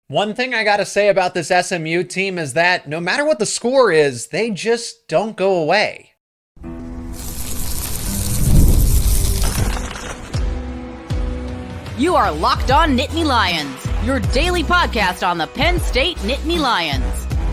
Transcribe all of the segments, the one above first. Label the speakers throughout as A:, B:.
A: One thing I got to say about this SMU team is that no matter what the score is, they just don't go away.
B: You are Locked On Nittany Lions, your daily podcast on the Penn State Nittany Lions.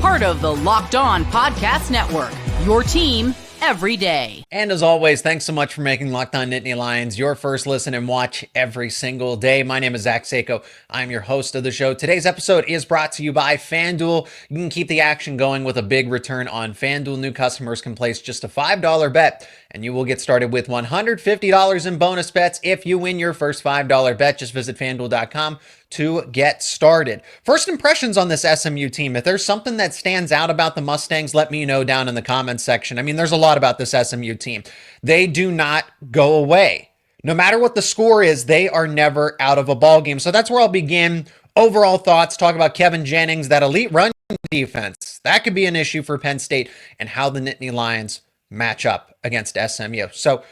B: Part of the Locked On Podcast Network, your team every day.
A: And as always, thanks so much for making Locked On Nittany Lions your first listen and watch every single day. My name is Zach Seyko. I'm your host of the show. Today's episode is brought to you by FanDuel. You can keep the action going with a big return on FanDuel. New customers can place just a $5 bet, and you will get started with $150 in bonus bets if you win your first $5 bet. Just visit FanDuel.com to get started. First impressions on this SMU team. If there's something that stands out about the Mustangs, let me know down in the comments section. I mean, there's a lot about this SMU team. They do not go away. No matter what the score is, they are never out of a ball game. So that's where I'll begin. Overall thoughts, talk about Kevin Jennings, that elite run defense. That could be an issue for Penn State, and how the Nittany Lions match up against SMU. So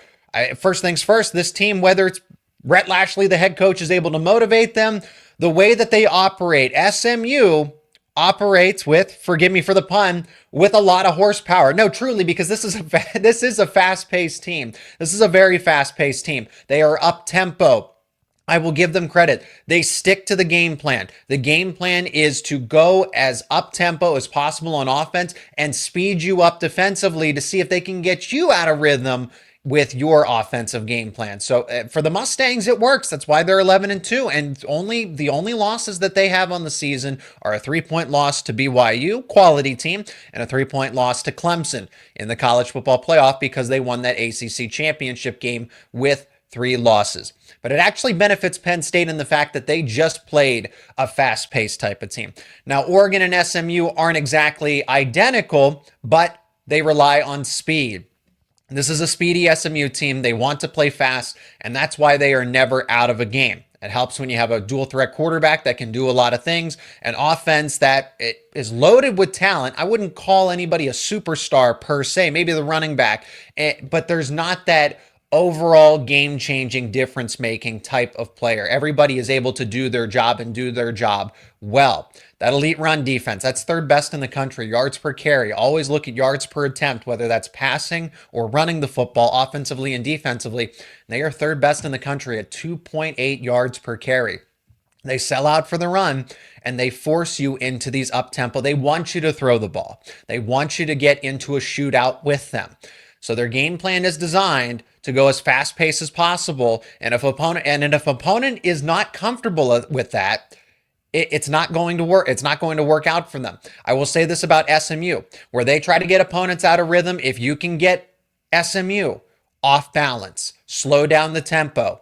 A: first things first, this team, whether it's Rhett Lashlee, the head coach, is able to motivate them. The way that they operate, SMU operates with, forgive me for the pun, with a lot of horsepower. No, truly, because this is a fast-paced team. This is a very fast-paced team. They are up-tempo. I will give them credit. They stick to the game plan. The game plan is to go as up-tempo as possible on offense and speed you up defensively to see if they can get you out of rhythm with your offensive game plan. So for the Mustangs, it works. That's why they're 11-2, and the only losses that they have on the season are a 3-point loss to BYU, quality team, and a 3-point loss to Clemson in the college football playoff because they won that ACC championship game with 3 losses. But it actually benefits Penn State in the fact that they just played a fast-paced type of team. Now, Oregon and SMU aren't exactly identical, but they rely on speed. This is a speedy SMU team. They want to play fast, and that's why they are never out of a game. It helps when you have a dual threat quarterback that can do a lot of things, an offense that is loaded with talent. I wouldn't call anybody a superstar per se, maybe the running back, but there's not that overall game-changing, difference-making type of player. Everybody is able to do their job and do their job well. That elite run defense, that's third best in the country. Yards per carry. Always look at yards per attempt, whether that's passing or running the football offensively and defensively. They are third best in the country at 2.8 yards per carry. They sell out for the run, and they force you into these up-tempo. They want you to throw the ball. They want you to get into a shootout with them. So their game plan is designed to go as fast-paced as possible. And if opponent is not comfortable with that, it's not going to work. It's not going to work out for them. I will say this about SMU, where they try to get opponents out of rhythm. If you can get SMU off balance, slow down the tempo,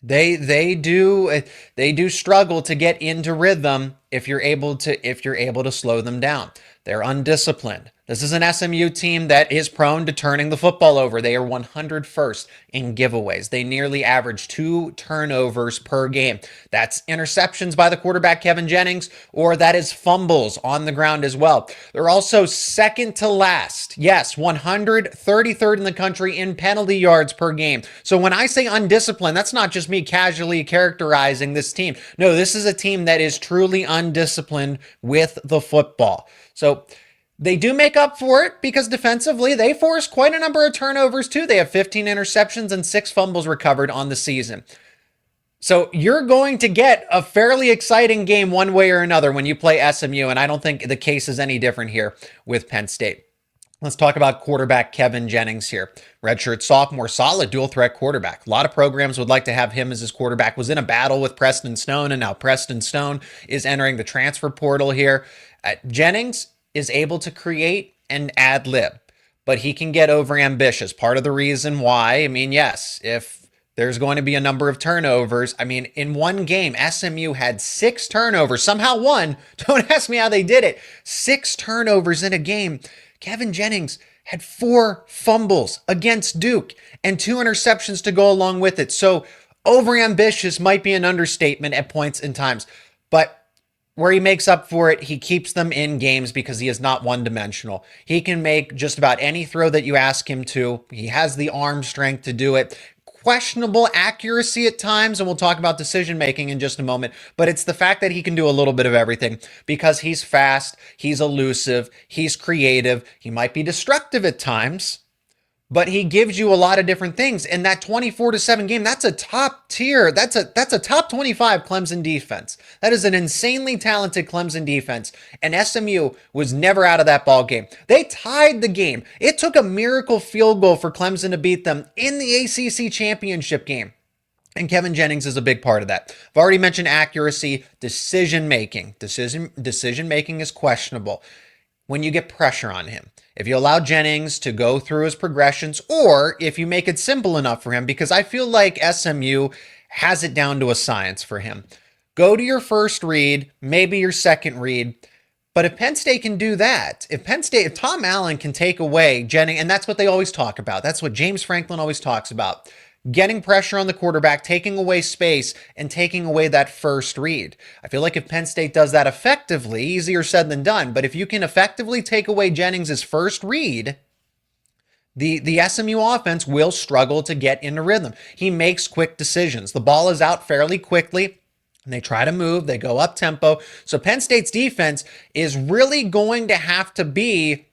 A: they do struggle to get into rhythm if you're able to slow them down. They're undisciplined. This is an SMU team that is prone to turning the football over. They are 101st in giveaways. They nearly average 2 turnovers per game. That's interceptions by the quarterback, Kevin Jennings, or that is fumbles on the ground as well. They're also second to last. Yes, 133rd in the country in penalty yards per game. So when I say undisciplined, that's not just me casually characterizing this team. No, this is a team that is truly undisciplined with the football. So they do make up for it because defensively, they force quite a number of turnovers too. They have 15 interceptions and 6 fumbles recovered on the season. So you're going to get a fairly exciting game one way or another when you play SMU, and I don't think the case is any different here with Penn State. Let's talk about quarterback Kevin Jennings here. Redshirt sophomore, solid dual threat quarterback. A lot of programs would like to have him as his quarterback. Was in a battle with Preston Stone, and now Preston Stone is entering the transfer portal here. Jennings is able to create and ad lib, but he can get over ambitious. Part of the reason why, yes, if there's going to be a number of turnovers, in one game, SMU had 6 turnovers, somehow won. Don't ask me how they did it. 6 turnovers in a game. Kevin Jennings had 4 fumbles against Duke and 2 interceptions to go along with it. So overambitious might be an understatement at points in times, but where he makes up for it, he keeps them in games because he is not one-dimensional. He can make just about any throw that you ask him to. He has the arm strength to do it. questionable accuracy at times, and we'll talk about decision making in just a moment, but it's the fact that he can do a little bit of everything because he's fast, he's elusive, he's creative, he might be destructive at times, but he gives you a lot of different things. And that 24-7 game, that's a top tier. That's a top 25 Clemson defense. That is an insanely talented Clemson defense. And SMU was never out of that ball game. They tied the game. It took a miracle field goal for Clemson to beat them in the ACC championship game. And Kevin Jennings is a big part of that. I've already mentioned accuracy, decision making. Decision making is questionable when you get pressure on him. If you allow Jennings to go through his progressions, or if you make it simple enough for him, because I feel like SMU has it down to a science for him. Go to your first read, maybe your second read. But if Penn State can do that, if Tom Allen can take away Jennings, and that's what they always talk about. That's what James Franklin always talks about. Getting pressure on the quarterback, taking away space, and taking away that first read. I feel like if Penn State does that effectively, easier said than done, but if you can effectively take away Jennings' first read, the SMU offense will struggle to get into rhythm. He makes quick decisions. The ball is out fairly quickly, and they try to move, they go up tempo. So Penn State's defense is really going to have to be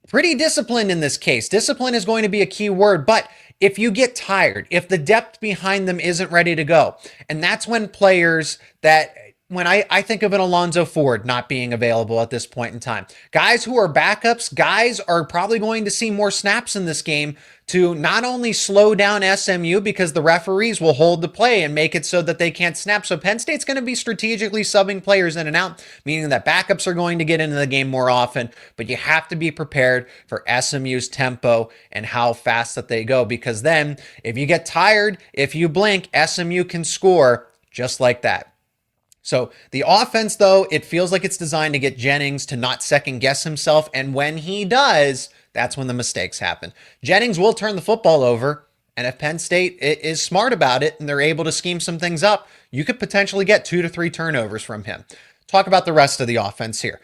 A: pretty disciplined in this case. Discipline is going to be a key word, but if you get tired, if the depth behind them isn't ready to go, and that's when players that, when I think of an Alonzo Ford not being available at this point in time, guys who are backups, guys are probably going to see more snaps in this game to not only slow down SMU because the referees will hold the play and make it so that they can't snap. So Penn State's going to be strategically subbing players in and out, meaning that backups are going to get into the game more often, but you have to be prepared for SMU's tempo and how fast that they go, because then if you get tired, if you blink, SMU can score just like that. So the offense, though, it feels like it's designed to get Jennings to not second guess himself. And when he does, that's when the mistakes happen. Jennings will turn the football over. And if Penn State is smart about it and they're able to scheme some things up, you could potentially get 2 to 3 turnovers from him. Talk about the rest of the offense here.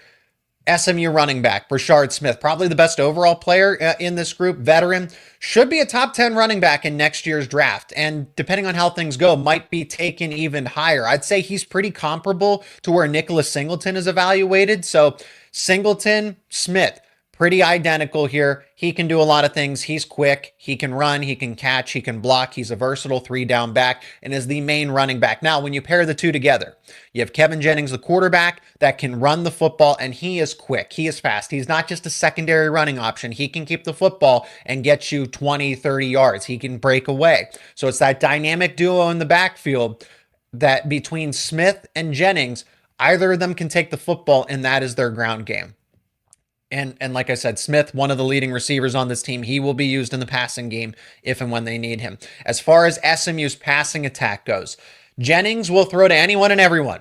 A: SMU running back, Brashard Smith, probably the best overall player in this group, veteran, should be a top 10 running back in next year's draft. And depending on how things go, might be taken even higher. I'd say he's pretty comparable to where Nicholas Singleton is evaluated. So Singleton, Smith, pretty identical here. He can do a lot of things. He's quick. He can run. He can catch. He can block. He's a versatile 3-down back and is the main running back. Now, when you pair the two together, you have Kevin Jennings, the quarterback that can run the football, and he is quick. He is fast. He's not just a secondary running option. He can keep the football and get you 20, 30 yards. He can break away. So it's that dynamic duo in the backfield that between Smith and Jennings, either of them can take the football, and that is their ground game. And like I said, Smith, one of the leading receivers on this team, he will be used in the passing game if and when they need him. As far as SMU's passing attack goes, Jennings will throw to anyone and everyone.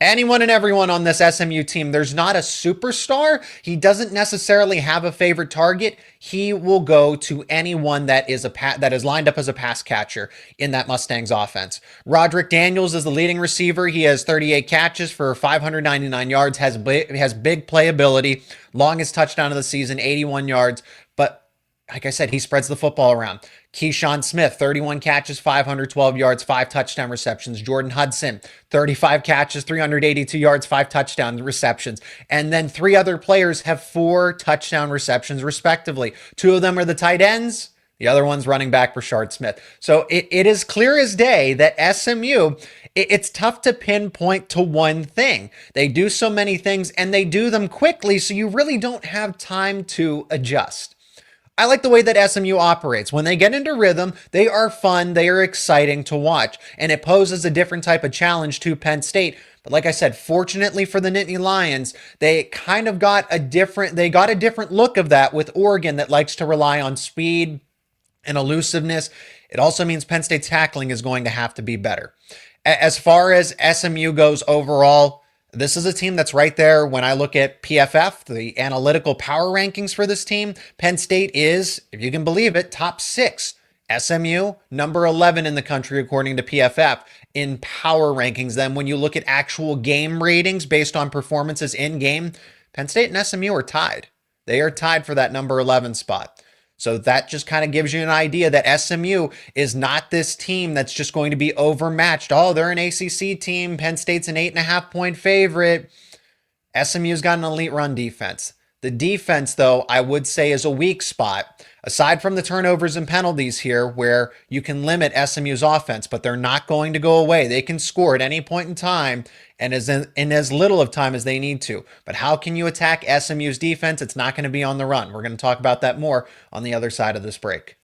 A: Anyone and everyone on this SMU team. There's not a superstar. He doesn't necessarily have a favorite target. He will go to anyone that is lined up as a pass catcher in that Mustangs offense. Roderick Daniels is the leading receiver. He has 38 catches for 599 yards, has big playability, longest touchdown of the season, 81 yards. But like I said, he spreads the football around. Keyshawn Smith, 31 catches, 512 yards, 5 touchdown receptions. Jordan Hudson, 35 catches, 382 yards, 5 touchdown receptions. And then 3 other players have 4 touchdown receptions, respectively. 2 of them are the tight ends. The other one's running back Brashard Smith. So it is clear as day that SMU, it's tough to pinpoint to one thing. They do so many things, and they do them quickly, so you really don't have time to adjust. I like the way that SMU operates. When they get into rhythm, they are fun, they are exciting to watch, and it poses a different type of challenge to Penn State. But like I said, fortunately for the Nittany Lions, they kind of got a different look of that with Oregon that likes to rely on speed and elusiveness. It also means Penn State's tackling is going to have to be better. As far as SMU goes overall, this is a team that's right there. When I look at PFF, the analytical power rankings for this team, Penn State is, if you can believe it, top 6. SMU, number 11 in the country, according to PFF, in power rankings. Then when you look at actual game ratings based on performances in game, Penn State and SMU are tied. They are tied for that number 11 spot. So that just kind of gives you an idea that SMU is not this team that's just going to be overmatched. Oh, they're an ACC team. Penn State's an 8.5-point favorite. SMU's got an elite run defense. The defense, though, I would say is a weak spot. Aside from the turnovers and penalties here, where you can limit SMU's offense, but they're not going to go away. They can score at any point in time and in as little of time as they need to. But how can you attack SMU's defense? It's not going to be on the run. We're going to talk about that more on the other side of this break.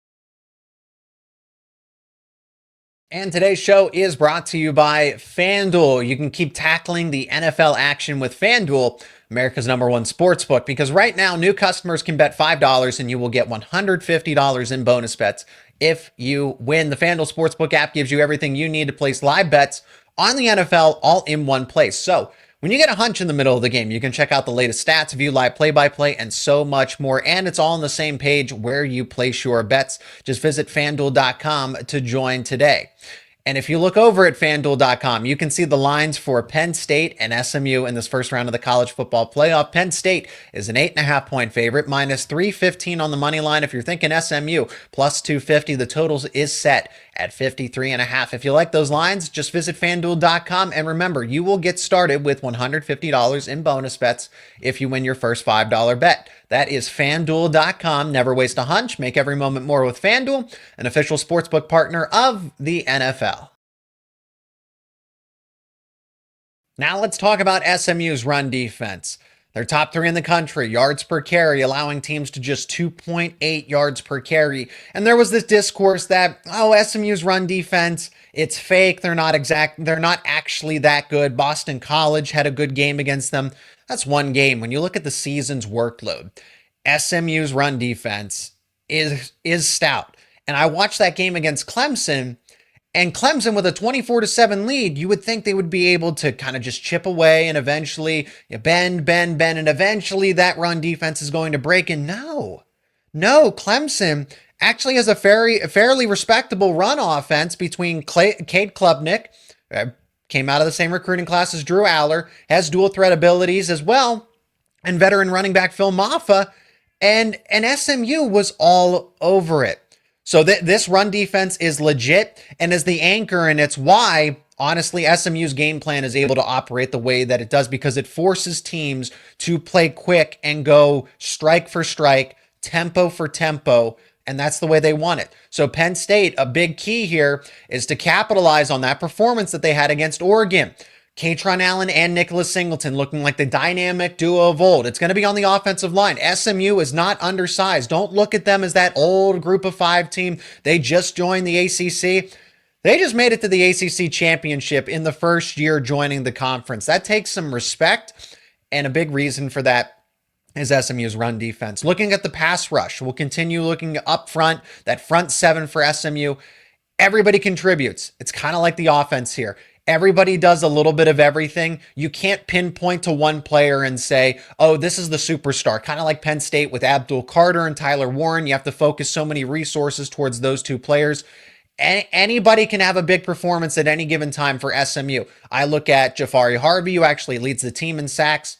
A: And today's show is brought to you by FanDuel. You can keep tackling the NFL action with FanDuel, America's #1 sportsbook, because right now new customers can bet $5 and you will get $150 in bonus bets if you win. The FanDuel Sportsbook app gives you everything you need to place live bets on the NFL all in one place. So when you get a hunch in the middle of the game, you can check out the latest stats, view live play-by-play, and so much more. And it's all on the same page where you place your bets. Just visit FanDuel.com to join today. And if you look over at FanDuel.com, you can see the lines for Penn State and SMU in this first round of the college football playoff. Penn State is an 8.5-point favorite, minus 315 on the money line. If you're thinking SMU, plus 250, the totals is set at 53.5. If you like those lines, just visit FanDuel.com. And remember, you will get started with $150 in bonus bets if you win your first $5 bet. That is FanDuel.com. Never waste a hunch. Make every moment more with FanDuel, an official sportsbook partner of the NFL. Now let's talk about SMU's run defense. They're top 3 in the country, yards per carry, allowing teams to just 2.8 yards per carry. And there was this discourse that, oh, SMU's run defense, it's fake. They're not actually that good. Boston College had a good game against them. That's one game. When you look at the season's workload, SMU's run defense is stout. And I watched that game against Clemson, and Clemson with a 24-7 lead, you would think they would be able to kind of just chip away and eventually bend, and eventually that run defense is going to break. And no, Clemson actually has a fairly respectable run offense between Cade Klubnik, came out of the same recruiting class as Drew Aller, has dual threat abilities as well, and veteran running back Phil Maffa, and SMU was all over it. So this run defense is legit and is the anchor, and it's why, honestly, SMU's game plan is able to operate the way that it does, because it forces teams to play quick and go strike for strike, tempo for tempo, and that's the way they want it. So Penn State, a big key here is to capitalize on that performance that they had against Oregon. Katron Allen and Nicholas Singleton looking like the dynamic duo of old. It's going to be on the offensive line. SMU is not undersized. Don't look at them as that old group of 5 team. They just joined the ACC. They just made it to the ACC championship in the first year joining the conference. That takes some respect, and a big reason for that is SMU's run defense. Looking at the pass rush, we'll continue looking up front, that front 7 for SMU. Everybody contributes. It's kind of like the offense here. Everybody does a little bit of everything. You can't pinpoint to one player and say, oh, this is the superstar. Kind of like Penn State with Abdul Carter and Tyler Warren. You have to focus so many resources towards those 2 players. Anybody can have a big performance at any given time for SMU. I look at Jafari Harvey, who actually leads the team in sacks,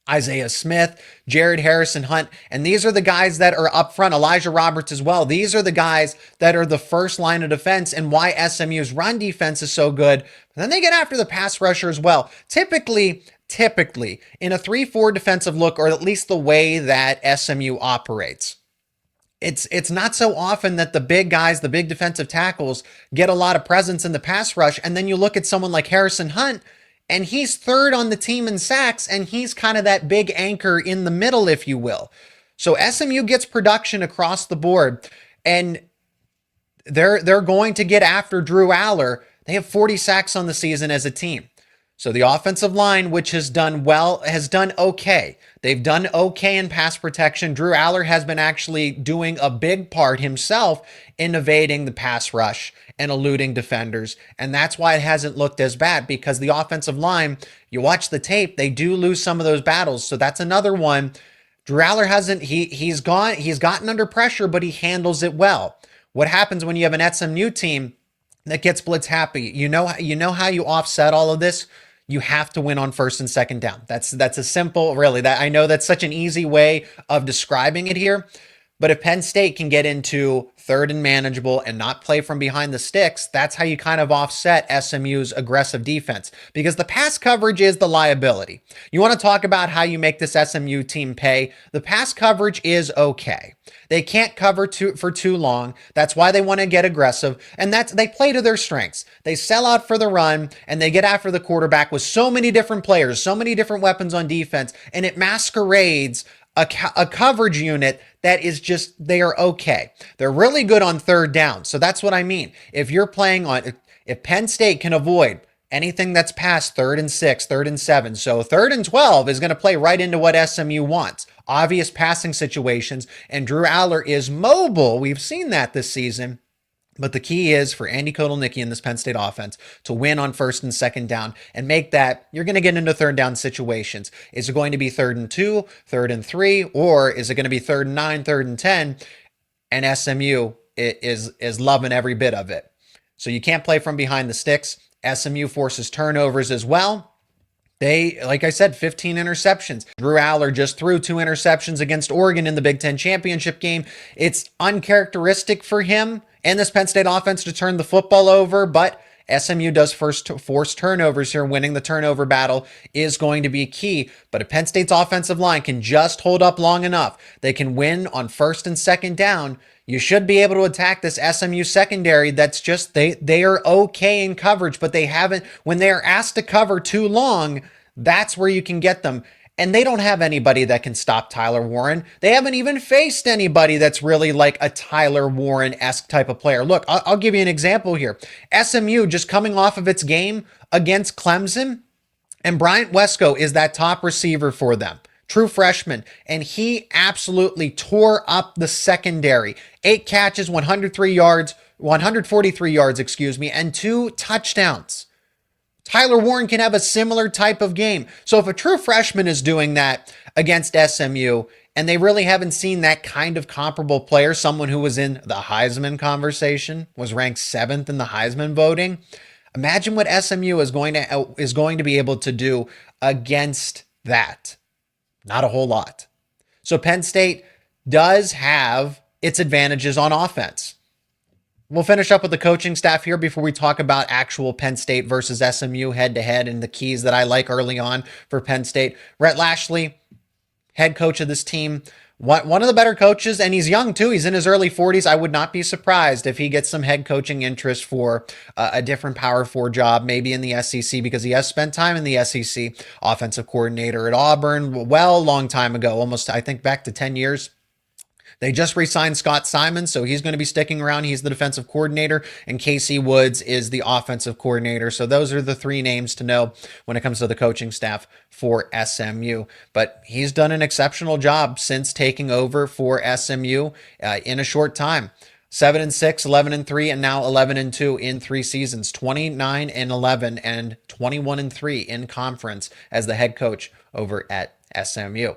A: Isaiah Smith, Jared Harrison Hunt, and these are the guys that are up front. Elijah Roberts as well. These are the guys that are the first line of defense, and why SMU's run defense is so good. But then they get after the pass rusher as well. Typically, in a 3-4 defensive look, or at least the way that SMU operates, it's not so often that the big guys, the big defensive tackles, get a lot of presence in the pass rush. And then you look at someone like Harrison Hunt, and he's 3rd on the team in sacks, and he's kind of that big anchor in the middle, if you will. So SMU gets production across the board, and they're going to get after Drew Aller. They have 40 sacks on the season as a team. So the offensive line, which has done well, has done okay. They've done okay in pass protection. Drew Aller has been actually doing a big part himself in evading the pass rush and eluding defenders. And that's why it hasn't looked as bad, because the offensive line, you watch the tape, they do lose some of those battles. So that's another one. Drew Aller hasn't, he's gotten under pressure, but he handles it well. What happens when you have an SMU team that gets blitz happy? You know how you offset all of this? You have to win on 1st and 2nd down. That's a simple, really, that I know that's such an easy way of describing it here, But if Penn State can get into third and manageable and not play from behind the sticks, that's how you kind of offset SMU's aggressive defense, because the pass coverage is the liability. You want to talk about how you make this SMU team pay? The pass coverage is okay. They can't cover for too long. That's why they want to get aggressive, and they play to their strengths. They sell out for the run, and they get after the quarterback with so many different players, so many different weapons on defense, and it masquerades a coverage unit that is just, they are okay. They're really good on third down. So that's what I mean. If you're playing on, if Penn State can avoid anything that's past 3rd and 6, 3rd and 7, so 3rd and 12 is going to play right into what SMU wants. Obvious passing situations, and Drew Aller is mobile. We've seen that this season. But the key is for Andy Kotelnicki in this Penn State offense to win on 1st and 2nd down and make that, you're going to get into 3rd down situations. Is it going to be 3rd and 2, 3rd and 3, or is it going to be 3rd and 9, 3rd and 10? And SMU is loving every bit of it. So you can't play from behind the sticks. SMU forces turnovers as well. They, like I said, 15 interceptions. Drew Aller just threw 2 interceptions against Oregon in the Big Ten championship game. It's uncharacteristic for him and this Penn State offense to turn the football over, but SMU does force turnovers here. Winning the turnover battle is going to be key. But if Penn State's offensive line can just hold up long enough, they can win on 1st and 2nd down. You should be able to attack this SMU secondary that's just, they are okay in coverage, but they haven't, when they're asked to cover too long, that's where you can get them. And they don't have anybody that can stop Tyler Warren. They haven't even faced anybody that's really like a Tyler Warren-esque type of player. Look, I'll give you an example here. SMU just coming off of its game against Clemson, and Bryant Wesco is that top receiver for them. True freshman, and he absolutely tore up the secondary. 8 catches, 143 yards, and 2 touchdowns. Tyler Warren can have a similar type of game. So if a true freshman is doing that against SMU, and they really haven't seen that kind of comparable player, someone who was in the Heisman conversation, was ranked 7th in the Heisman voting, imagine what SMU is going to be able to do against that. Not a whole lot. So Penn State does have its advantages on offense. We'll finish up with the coaching staff here before we talk about actual Penn State versus SMU head-to-head and the keys that I like early on for Penn State. Rhett Lashlee, head coach of this team, one of the better coaches, and he's young too. He's in his early 40s. I would not be surprised if he gets some head coaching interest for a different Power 4 job, maybe in the SEC, because he has spent time in the SEC. Offensive coordinator at Auburn, long time ago, almost, I think, back to 10 years. They just re-signed Scott Simons, so he's going to be sticking around. He's the defensive coordinator, and Casey Woods is the offensive coordinator. So those are the 3 names to know when it comes to the coaching staff for SMU. But he's done an exceptional job since taking over for SMU in a short time. 7-6, 11-3, and now 11-2 in 3 seasons. 29-11 and 21-3 in conference as the head coach over at SMU.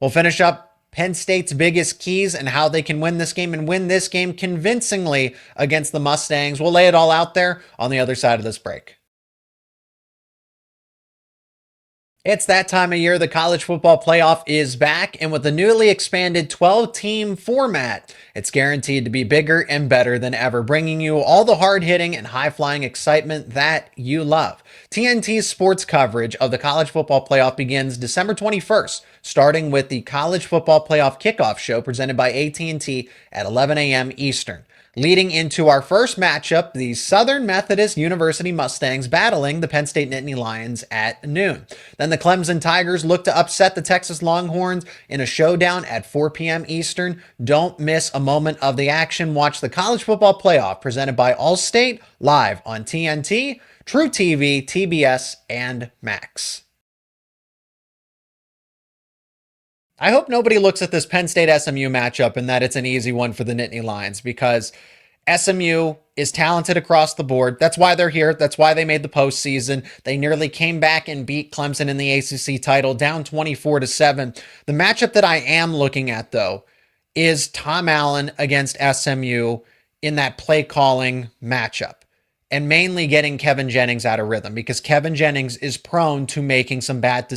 A: We'll finish up Penn State's biggest keys and how they can win this game and win this game convincingly against the Mustangs. We'll lay it all out there on the other side of this break. It's that time of year. The college football playoff is back, and with the newly expanded 12-team format, it's guaranteed to be bigger and better than ever, bringing you all the hard-hitting and high-flying excitement that you love. TNT's sports coverage of the college football playoff begins December 21st, starting with the College Football Playoff Kickoff Show presented by AT&T at 11 a.m. Eastern. Leading into our first matchup, the Southern Methodist University Mustangs battling the Penn State Nittany Lions at noon. Then the Clemson Tigers look to upset the Texas Longhorns in a showdown at 4 p.m. Eastern. Don't miss a moment of the action. Watch the College Football Playoff presented by Allstate live on TNT, True TV, TBS, and Max. I hope nobody looks at this Penn State-SMU matchup and that it's an easy one for the Nittany Lions, because SMU is talented across the board. That's why they're here. That's why they made the postseason. They nearly came back and beat Clemson in the ACC title, down 24-7. The matchup that I am looking at, though, is Tom Allen against SMU in that play-calling matchup, and mainly getting Kevin Jennings out of rhythm, because Kevin Jennings is prone to making some bad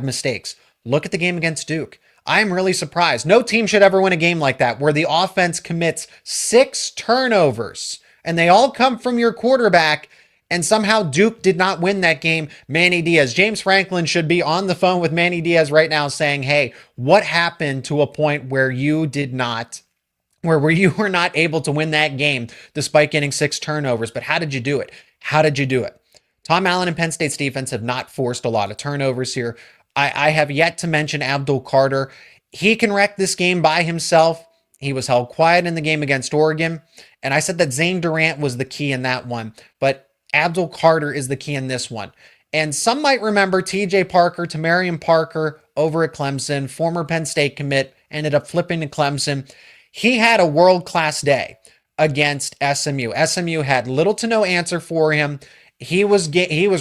A: mistakes. Look at the game against Duke. I'm really surprised. No team should ever win a game like that where the offense commits 6 turnovers and they all come from your quarterback. And somehow Duke did not win that game. Manny Diaz. James Franklin should be on the phone with Manny Diaz right now saying, hey, what happened to a point where you were not able to win that game despite getting 6 turnovers? But how did you do it? How did you do it? Tom Allen and Penn State's defense have not forced a lot of turnovers here. I have yet to mention Abdul Carter. He can wreck this game by himself. He was held quiet in the game against Oregon. And I said that Zane Durant was the key in that one. But Abdul Carter is the key in this one. And some might remember TJ Parker, Tamarian Parker over at Clemson, former Penn State commit, ended up flipping to Clemson. He had a world-class day against SMU. SMU had little to no answer for him. He was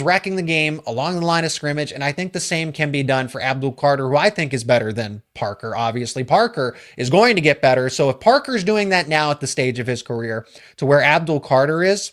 A: wrecking the game along the line of scrimmage, and I think the same can be done for Abdul Carter, who I think is better than Parker. Obviously, Parker is going to get better. So if Parker's doing that now at the stage of his career to where Abdul Carter is,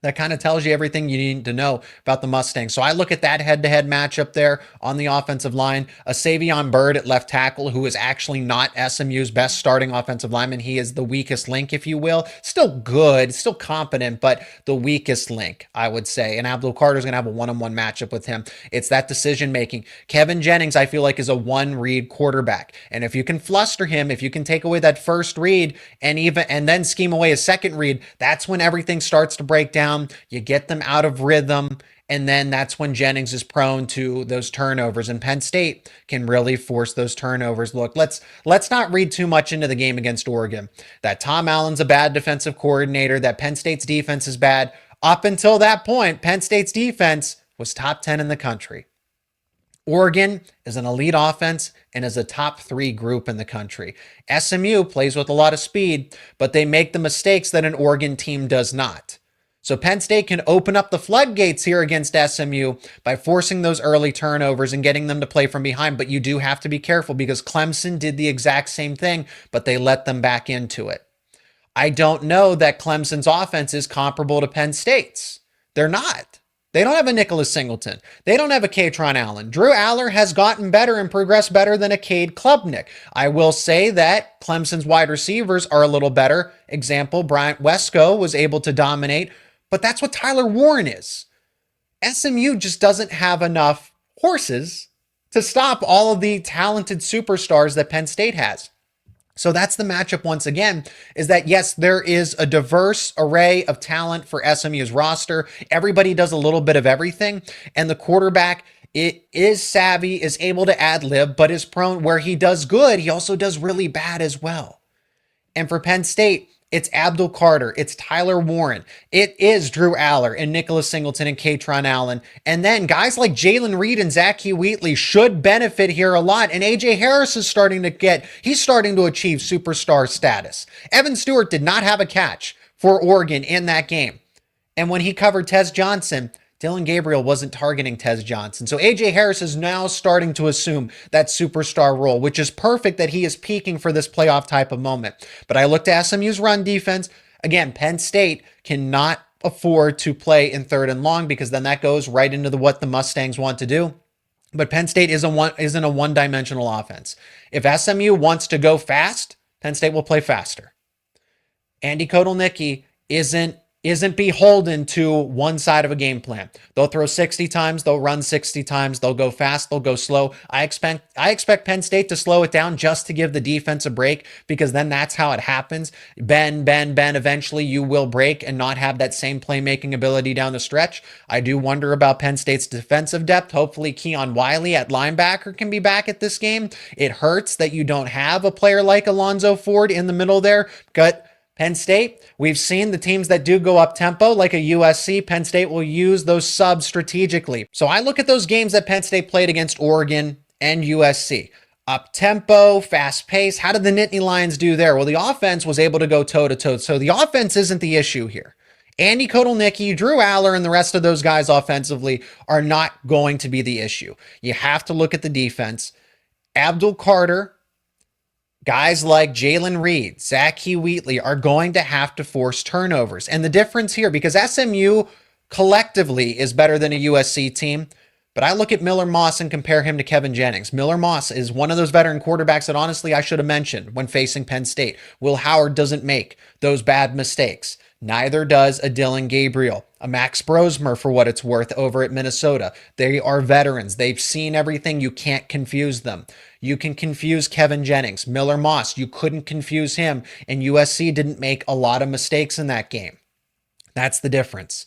A: that kind of tells you everything you need to know about the Mustangs. So I look at that head-to-head matchup there on the offensive line. A Savion Byrd at left tackle, who is actually not SMU's best starting offensive lineman. He is the weakest link, if you will. Still good, still competent, but the weakest link, I would say. And Abdul Carter's going to have a one-on-one matchup with him. It's that decision-making. Kevin Jennings, I feel like, is a one-read quarterback. And if you can fluster him, if you can take away that first read and then scheme away a second read, that's when everything starts to break down. You get them out of rhythm, and then that's when Jennings is prone to those turnovers, and Penn State can really force those turnovers. Look, let's not read too much into the game against Oregon. That Tom Allen's a bad defensive coordinator, that Penn State's defense is bad. Up until that point, Penn State's defense was top 10 in the country. Oregon is an elite offense and is a top 3 group in the country. SMU plays with a lot of speed, but they make the mistakes that an Oregon team does not. So Penn State can open up the floodgates here against SMU by forcing those early turnovers and getting them to play from behind. But you do have to be careful because Clemson did the exact same thing, but they let them back into it. I don't know that Clemson's offense is comparable to Penn State's. They're not. They don't have a Nicholas Singleton. They don't have a Katron Allen. Drew Aller has gotten better and progressed better than a Cade Klubnik. I will say that Clemson's wide receivers are a little better. Example, Bryant Wesco was able to dominate. But that's what Tyler Warren is. SMU just doesn't have enough horses to stop all of the talented superstars that Penn State has. So that's the matchup once again, is that yes, there is a diverse array of talent for SMU's roster. Everybody does a little bit of everything. And the quarterback is savvy, is able to ad-lib, but is prone where he does good, he also does really bad as well. And for Penn State, it's Abdul Carter. It's Tyler Warren. It is Drew Aller and Nicholas Singleton and Katron Allen. And then guys like Jalen Reed and Zach Wheatley should benefit here a lot. And AJ Harris is starting to achieve superstar status. Evan Stewart did not have a catch for Oregon in that game. And when he covered Tez Johnson, Dylan Gabriel wasn't targeting Tez Johnson. So AJ Harris is now starting to assume that superstar role, which is perfect that he is peaking for this playoff type of moment. But I looked at SMU's run defense. Again, Penn State cannot afford to play in 3rd and long because then that goes right into what the Mustangs want to do. But Penn State isn't a one-dimensional offense. If SMU wants to go fast, Penn State will play faster. Andy Kotelnicki isn't beholden to one side of a game plan. They'll throw 60 times, they'll run 60 times, they'll go fast, they'll go slow. I expect Penn State to slow it down just to give the defense a break, because then that's how it happens. Bend, eventually you will break and not have that same playmaking ability down the stretch. I do wonder about Penn State's defensive depth. Hopefully Keon Wiley at linebacker can be back at this game. It hurts that you don't have a player like Alonzo Ford in the middle there, but Penn State, we've seen the teams that do go up tempo, like a USC, Penn State will use those subs strategically. So I look at those games that Penn State played against Oregon and USC. Up tempo, fast pace. How did the Nittany Lions do there? Well, the offense was able to go toe to toe. So the offense isn't the issue here. Andy Kotelnicki, Drew Aller, and the rest of those guys offensively are not going to be the issue. You have to look at the defense. Abdul Carter, guys like Jalen Reed, Zach Wheatley are going to have to force turnovers. And the difference here, because SMU collectively is better than a USC team, But I look at Miller Moss and compare him to Kevin Jennings. Miller Moss is one of those veteran quarterbacks that honestly I should have mentioned when facing Penn State. Will Howard doesn't make those bad mistakes. Neither does a Dylan Gabriel, a Max Brosmer for what it's worth over at Minnesota. They are veterans. They've seen everything. You can't confuse them. You can confuse Kevin Jennings. Miller Moss, you couldn't confuse him, and USC didn't make a lot of mistakes in that game. That's the difference.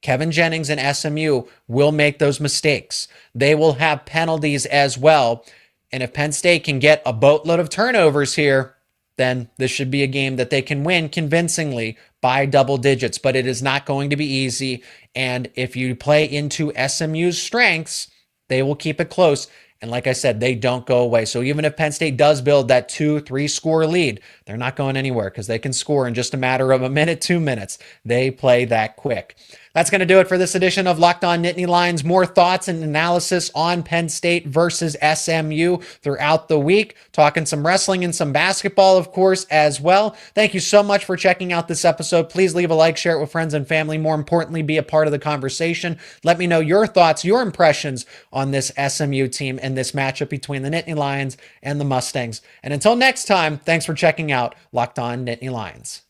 A: Kevin Jennings and SMU will make those mistakes. They will have penalties as well. And if Penn State can get a boatload of turnovers here, then this should be a game that they can win convincingly by double digits. But it is not going to be easy. And if you play into SMU's strengths, they will keep it close. And like I said, they don't go away. So even if Penn State does build that 2-3 score lead, they're not going anywhere because they can score in just a matter of a minute, 2 minutes. They play that quick. That's going to do it for this edition of Locked On Nittany Lions. More thoughts and analysis on Penn State versus SMU throughout the week. Talking some wrestling and some basketball, of course, as well. Thank you so much for checking out this episode. Please leave a like, share it with friends and family. More importantly, be a part of the conversation. Let me know your thoughts, your impressions on this SMU team and this matchup between the Nittany Lions and the Mustangs. And until next time, thanks for checking out Locked On Nittany Lions.